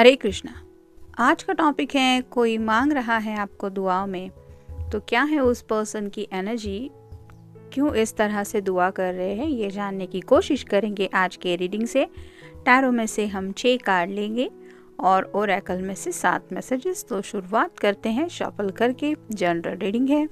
हरे कृष्णा। आज का टॉपिक है कोई मांग रहा है आपको दुआओं में, तो क्या है उस पर्सन की एनर्जी, क्यों इस तरह से दुआ कर रहे हैं, ये जानने की कोशिश करेंगे आज के रीडिंग से। टैरो में से हम 6 कार्ड लेंगे और ओरेकल में से 7 मैसेजेस। तो शुरुआत करते हैं शफल करके। जनरल रीडिंग है।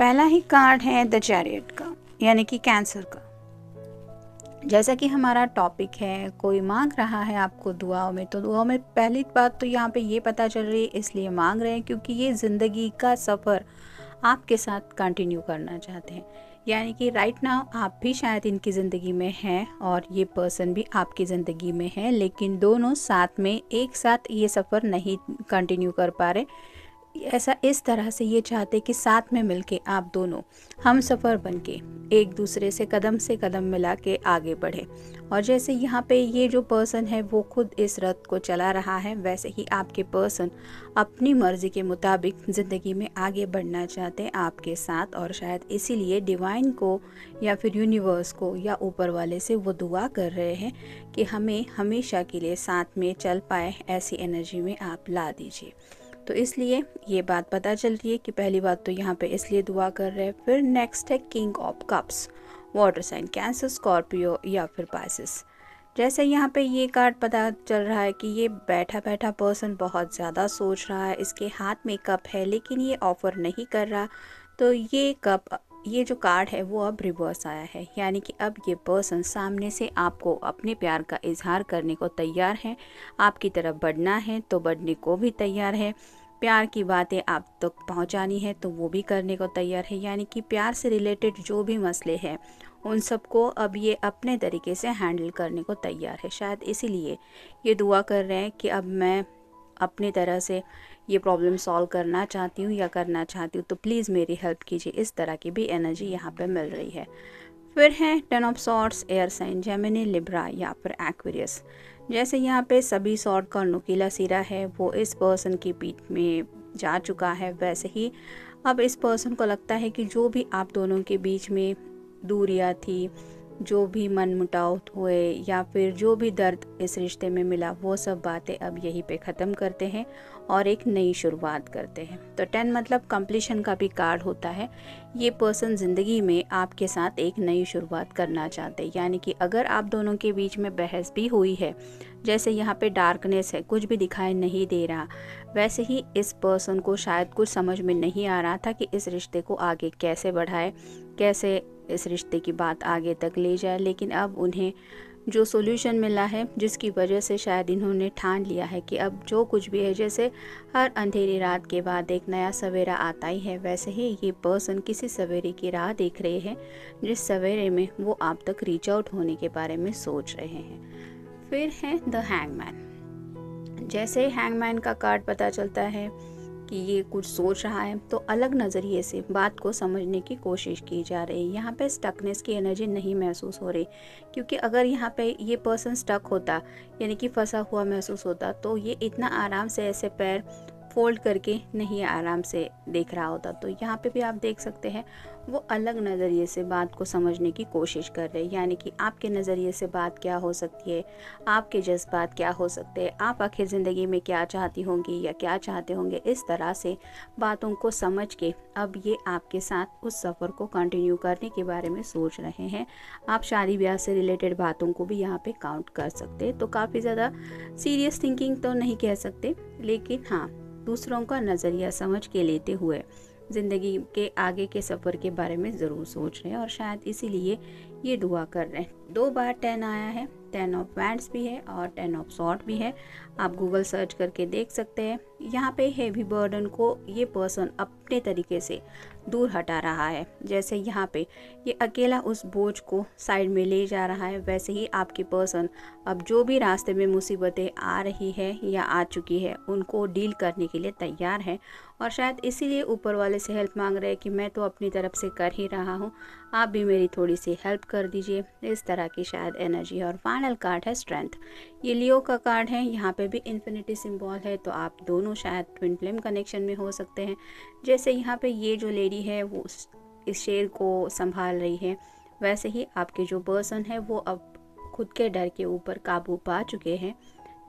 पहला ही कार्ड है द चैरियट का, यानी कि कैंसर का। जैसा कि हमारा टॉपिक है कोई मांग रहा है आपको दुआओं में, तो दुआओं में पहली बात तो यहाँ पे ये पता चल रही है, इसलिए मांग रहे हैं क्योंकि ये ज़िंदगी का सफ़र आपके साथ कंटिन्यू करना चाहते हैं। यानी कि राइट नाउ आप भी शायद इनकी ज़िंदगी में हैं और ये पर्सन भी आपकी ज़िंदगी में है, लेकिन दोनों साथ में एक साथ ये सफ़र नहीं कंटिन्यू कर पा रहे। ऐसा इस तरह से ये चाहते कि साथ में मिलके आप दोनों हम सफ़र बनके एक दूसरे से कदम मिला के आगे बढ़े। और जैसे यहाँ पे ये जो पर्सन है वो खुद इस रथ को चला रहा है, वैसे ही आपके पर्सन अपनी मर्ज़ी के मुताबिक ज़िंदगी में आगे बढ़ना चाहते हैं आपके साथ। और शायद इसीलिए डिवाइन को या फिर यूनिवर्स को या ऊपर वाले से वो दुआ कर रहे हैं कि हमें हमेशा के लिए साथ में चल पाए, ऐसी एनर्जी में आप ला दीजिए। तो इसलिए ये बात पता चल रही है कि पहली बात तो यहाँ पे इसलिए दुआ कर रहे हैं। फिर नेक्स्ट है king of cups, water sign cancer, Scorpio या फिर पाइसेस। जैसे यहाँ पे ये कार्ड पता चल रहा है कि ये बैठा बैठा पर्सन बहुत ज़्यादा सोच रहा है, इसके हाथ में कप है लेकिन ये ऑफ़र नहीं कर रहा। तो ये जो कार्ड है वो अब रिवर्स आया है, यानी कि अब ये पर्सन सामने से आपको अपने प्यार का इजहार करने को तैयार है, आपकी तरफ बढ़ना है तो बढ़ने को भी तैयार है, प्यार की बातें आप तक पहुंचानी है तो वो भी करने को तैयार है। यानी कि प्यार से रिलेटेड जो भी मसले हैं उन सबको अब ये अपने तरीके से हैंडल करने को तैयार है। शायद इसीलिए ये दुआ कर रहे हैं कि अब मैं अपनी तरह से ये प्रॉब्लम सॉल्व करना चाहती हूँ या करना चाहती हूँ, तो प्लीज़ मेरी हेल्प कीजिए। इस तरह की भी एनर्जी यहाँ पे मिल रही है। फिर है 10 of swords, air sign Gemini, Libra या फिर एक्वेरियस। जैसे यहाँ पे सभी सॉर्ड का नुकीला सिरा है वो इस पर्सन की पीठ में जा चुका है, वैसे ही अब इस पर्सन को लगता है कि जो भी आप दोनों के बीच में दूरियाँ थी, जो भी मनमुटाव हुए या फिर जो भी दर्द इस रिश्ते में मिला, वो सब बातें अब यहीं पे ख़त्म करते हैं और एक नई शुरुआत करते हैं। तो 10 मतलब कंप्लीशन का भी कार्ड होता है। ये पर्सन ज़िंदगी में आपके साथ एक नई शुरुआत करना चाहते हैं। यानी कि अगर आप दोनों के बीच में बहस भी हुई है, जैसे यहाँ पे डार्कनेस है, कुछ भी दिखाई नहीं दे रहा, वैसे ही इस पर्सन को शायद कुछ समझ में नहीं आ रहा था कि इस रिश्ते को आगे कैसे बढ़ाए, कैसे इस रिश्ते की बात आगे तक ले जाए। लेकिन अब उन्हें जो सॉल्यूशन मिला है, जिसकी वजह से शायद इन्होंने ठान लिया है कि अब जो कुछ भी है, जैसे हर अंधेरी रात के बाद एक नया सवेरा आता ही है, वैसे ही ये पर्सन किसी सवेरे की राह देख रहे हैं जिस सवेरे में वो आप तक रीच आउट होने के बारे में सोच रहे हैं। फिर है द हैंगमैन। जैसे हैंगमैन का कार्ड पता चलता है कि ये कुछ सोच रहा है, तो अलग नज़रिए से बात को समझने की कोशिश की जा रही है। यहाँ पे स्टकनेस की एनर्जी नहीं महसूस हो रही, क्योंकि अगर यहाँ पे ये पर्सन स्टक होता, यानी कि फंसा हुआ महसूस होता, तो ये इतना आराम से ऐसे पैर फोल्ड करके नहीं आराम से देख रहा होता। तो यहाँ पे भी आप देख सकते हैं वो अलग नज़रिए से बात को समझने की कोशिश कर रहे हैं। यानी कि आपके नज़रिए से बात क्या हो सकती है, आपके जज्बात क्या हो सकते हैं, आप आखिर ज़िंदगी में क्या चाहती होंगी या क्या चाहते होंगे, इस तरह से बातों को समझ के अब ये आपके साथ उस सफ़र को कंटिन्यू करने के बारे में सोच रहे हैं। आप शादी ब्याह से रिलेटेड बातों को भी यहाँ पे काउंट कर सकते हैं। तो काफ़ी ज़्यादा सीरियस थिंकिंग तो नहीं कह सकते, लेकिन हाँ, दूसरों का नज़रिया समझ के लेते हुए ज़िंदगी के आगे के सफ़र के बारे में ज़रूर सोच रहे हैं और शायद इसीलिए ये दुआ कर रहे हैं। 2 बार 10 आया है, 10 ऑफ वैंड्स भी है और 10 ऑफ सॉर्ड भी है। आप गूगल सर्च करके देख सकते हैं। यहाँ पे हेवी बर्डन को ये पर्सन अपने तरीके से दूर हटा रहा है। जैसे यहाँ पे ये अकेला उस बोझ को साइड में ले जा रहा है, वैसे ही आपकी पर्सन अब जो भी रास्ते में मुसीबतें आ रही है या आ चुकी है उनको डील करने के लिए तैयार है और शायद इसीलिए ऊपर वाले से हेल्प मांग रहे हैं कि मैं तो अपनी तरफ से कर ही रहा हूँ, आप भी मेरी थोड़ी सी हेल्प कर दीजिए। इस तरह की शायद एनर्जी है। और फाइनल कार्ड है स्ट्रेंथ। ये लियो का कार्ड है। यहाँ पे भी इन्फिनिटी सिंबल है, तो आप दोनों शायद ट्विन फ्लेम कनेक्शन में हो सकते हैं। जैसे यहाँ पे ये जो लेडी है वो इस शेर को संभाल रही है, वैसे ही आपके जो पर्सन है वो अब खुद के डर के ऊपर काबू पा चुके हैं।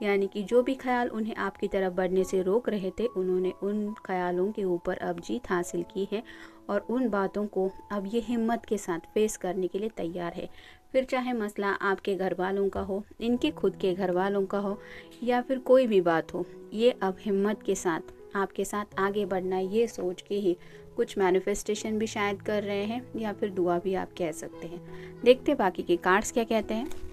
यानी कि जो भी ख्याल उन्हें आपकी तरफ बढ़ने से रोक रहे थे, उन्होंने उन ख्यालों के ऊपर अब जीत हासिल की है और उन बातों को अब ये हिम्मत के साथ फेस करने के लिए तैयार है। फिर चाहे मसला आपके घर वालों का हो, इनके खुद के घर वालों का हो या फिर कोई भी बात हो, ये अब हिम्मत के साथ आपके साथ आगे बढ़ना, ये सोच के ही कुछ मैनिफेस्टेशन भी शायद कर रहे हैं या फिर दुआ भी आप कह सकते हैं। देखते बाकी के कार्ड्स क्या कहते हैं।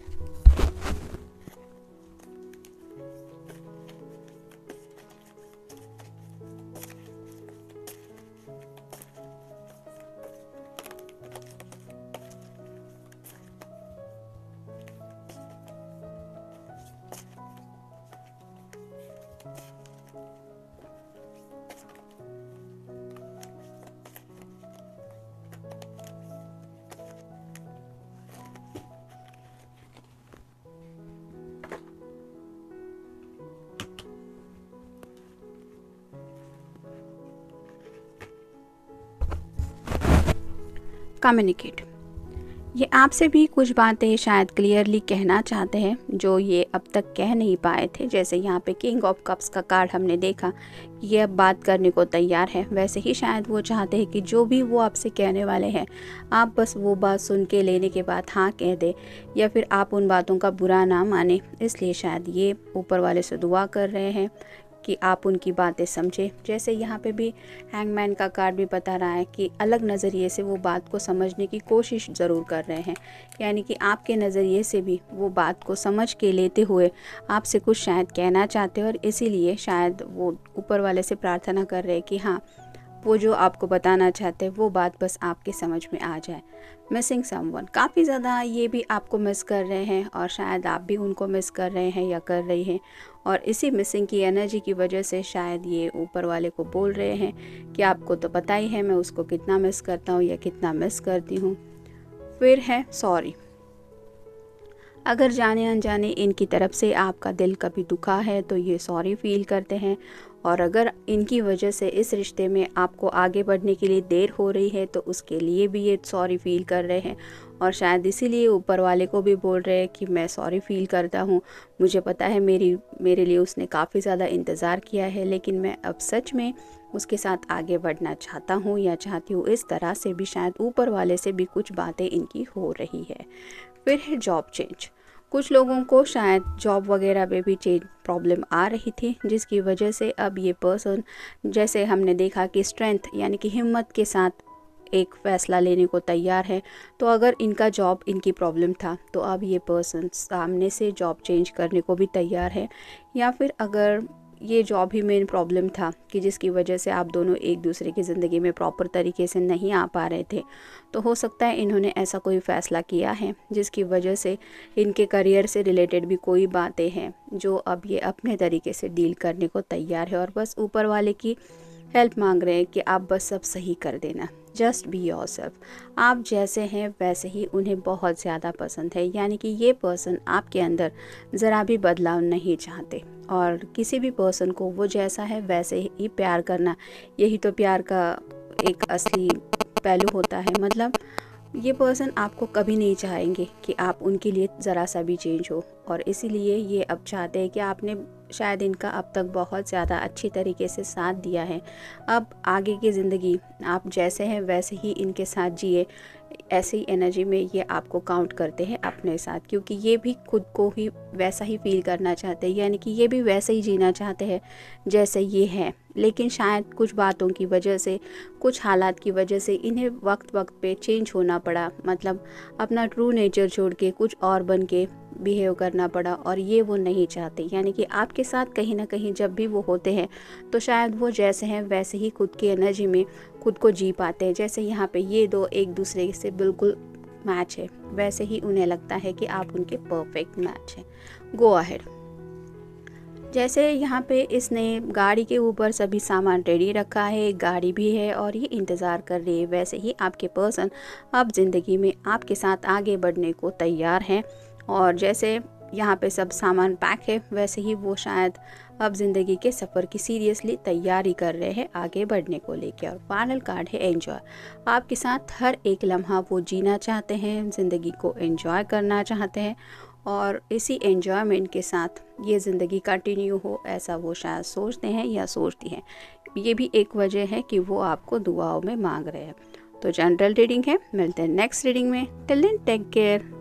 कम्युनिकेट। ये आपसे भी कुछ बातें शायद क्लियरली कहना चाहते हैं जो ये अब तक कह नहीं पाए थे। जैसे यहाँ पे किंग ऑफ कप्स का कार्ड हमने देखा कि ये अब बात करने को तैयार है, वैसे ही शायद वो चाहते हैं कि जो भी वो आपसे कहने वाले हैं आप बस वो बात सुन के लेने के बाद हाँ कह दे या फिर आप उन बातों का बुरा ना माने। इसलिए शायद ये ऊपर वाले से दुआ कर रहे हैं कि आप उनकी बातें समझें। जैसे यहाँ पे भी हैंगमैन का कार्ड भी बता रहा है कि अलग नज़रिए से वो बात को समझने की कोशिश ज़रूर कर रहे हैं, यानी कि आपके नज़रिए से भी वो बात को समझ के लेते हुए आपसे कुछ शायद कहना चाहते हैं और इसीलिए शायद वो ऊपर वाले से प्रार्थना कर रहे हैं कि हाँ वो जो आपको बताना चाहते हैं वो बात बस आपके समझ में आ जाए। मिसिंग समवन, काफ़ी ज़्यादा ये भी आपको मिस कर रहे हैं और शायद आप भी उनको मिस कर रहे हैं या कर रही हैं और इसी मिसिंग की एनर्जी की वजह से शायद ये ऊपर वाले को बोल रहे हैं कि आपको तो पता ही है मैं उसको कितना मिस करता हूँ या कितना मिस करती हूँ। फिर है सॉरी। अगर जाने अनजाने इनकी तरफ से आपका दिल कभी दुखा है तो ये सॉरी फील करते हैं और अगर इनकी वजह से इस रिश्ते में आपको आगे बढ़ने के लिए देर हो रही है तो उसके लिए भी ये सॉरी फील कर रहे हैं और शायद इसीलिए ऊपर वाले को भी बोल रहे हैं कि मैं सॉरी फील करता हूँ, मुझे पता है मेरे लिए उसने काफ़ी ज़्यादा इंतज़ार किया है लेकिन मैं अब सच में उसके साथ आगे बढ़ना चाहता हूँ या चाहती हूँ। इस तरह से भी शायद ऊपर वाले से भी कुछ बातें इनकी हो रही है। फिर है जॉब चेंज। कुछ लोगों को शायद जॉब वगैरह में भी चेंज प्रॉब्लम आ रही थी जिसकी वजह से अब ये पर्सन, जैसे हमने देखा कि स्ट्रेंथ यानी कि हिम्मत के साथ एक फ़ैसला लेने को तैयार है। तो अगर इनका जॉब इनकी प्रॉब्लम था तो अब ये पर्सन सामने से जॉब चेंज करने को भी तैयार है या फिर अगर ये जॉब ही मेन प्रॉब्लम था कि जिसकी वजह से आप दोनों एक दूसरे की ज़िंदगी में प्रॉपर तरीके से नहीं आ पा रहे थे, तो हो सकता है इन्होंने ऐसा कोई फ़ैसला किया है जिसकी वजह से इनके करियर से रिलेटेड भी कोई बातें हैं जो अब ये अपने तरीके से डील करने को तैयार है और बस ऊपर वाले की हेल्प मांग रहे हैं कि आप बस सब सही कर देना। Just be yourself. आप जैसे हैं वैसे ही उन्हें बहुत ज़्यादा पसंद है, यानी कि ये पर्सन आपके अंदर ज़रा भी बदलाव नहीं चाहते और किसी भी पर्सन को वो जैसा है वैसे ही प्यार करना, यही तो प्यार का एक असली पहलू होता है। मतलब ये पर्सन आपको कभी नहीं चाहेंगे कि आप उनके लिए ज़रा सा भी चेंज हो और इसीलिए ये अब चाहते हैं कि आपने शायद इनका अब तक बहुत ज़्यादा अच्छी तरीके से साथ दिया है, अब आगे की ज़िंदगी आप जैसे हैं वैसे ही इनके साथ जिए। ऐसी एनर्जी में ये आपको काउंट करते हैं अपने साथ, क्योंकि ये भी खुद को ही वैसा ही फील करना चाहते हैं, यानी कि ये भी वैसे ही जीना चाहते हैं जैसे ये है। लेकिन शायद कुछ बातों की वजह से, कुछ हालात की वजह से इन्हें वक्त वक्त पे चेंज होना पड़ा, मतलब अपना ट्रू नेचर छोड़ के कुछ और बन के बिहेव करना पड़ा, और ये वो नहीं चाहते। यानी कि आपके साथ कहीं ना कहीं जब भी वो होते हैं तो शायद वो जैसे हैं वैसे ही खुद की एनर्जी में खुद को जी पाते हैं। जैसे यहाँ पे ये दो एक दूसरे से बिल्कुल मैच है, वैसे ही उन्हें लगता है कि आप उनके परफेक्ट मैच हैं। Go ahead. जैसे यहाँ पे इसने गाड़ी के ऊपर सभी सामान रेडी रखा है, गाड़ी भी है और ये इंतज़ार कर रही है, वैसे ही आपके पर्सन अब ज़िंदगी में आपके साथ आगे बढ़ने को तैयार हैं। और जैसे यहाँ पे सब सामान पैक है, वैसे ही वो शायद अब ज़िंदगी के सफ़र की सीरियसली तैयारी कर रहे हैं आगे बढ़ने को लेकर। और फाइनल कार्ड है एंजॉय। आपके साथ हर एक लम्हा वो जीना चाहते हैं, ज़िंदगी को एंजॉय करना चाहते हैं, और इसी एन्जॉयमेंट के साथ ये ज़िंदगी कंटिन्यू हो, ऐसा वो शायद सोचते हैं या सोचती हैं। ये भी एक वजह है कि वो आपको दुआओं में मांग रहे हैं। तो जनरल रीडिंग है, मिलते हैं नेक्स्ट रीडिंग में। Till then take care.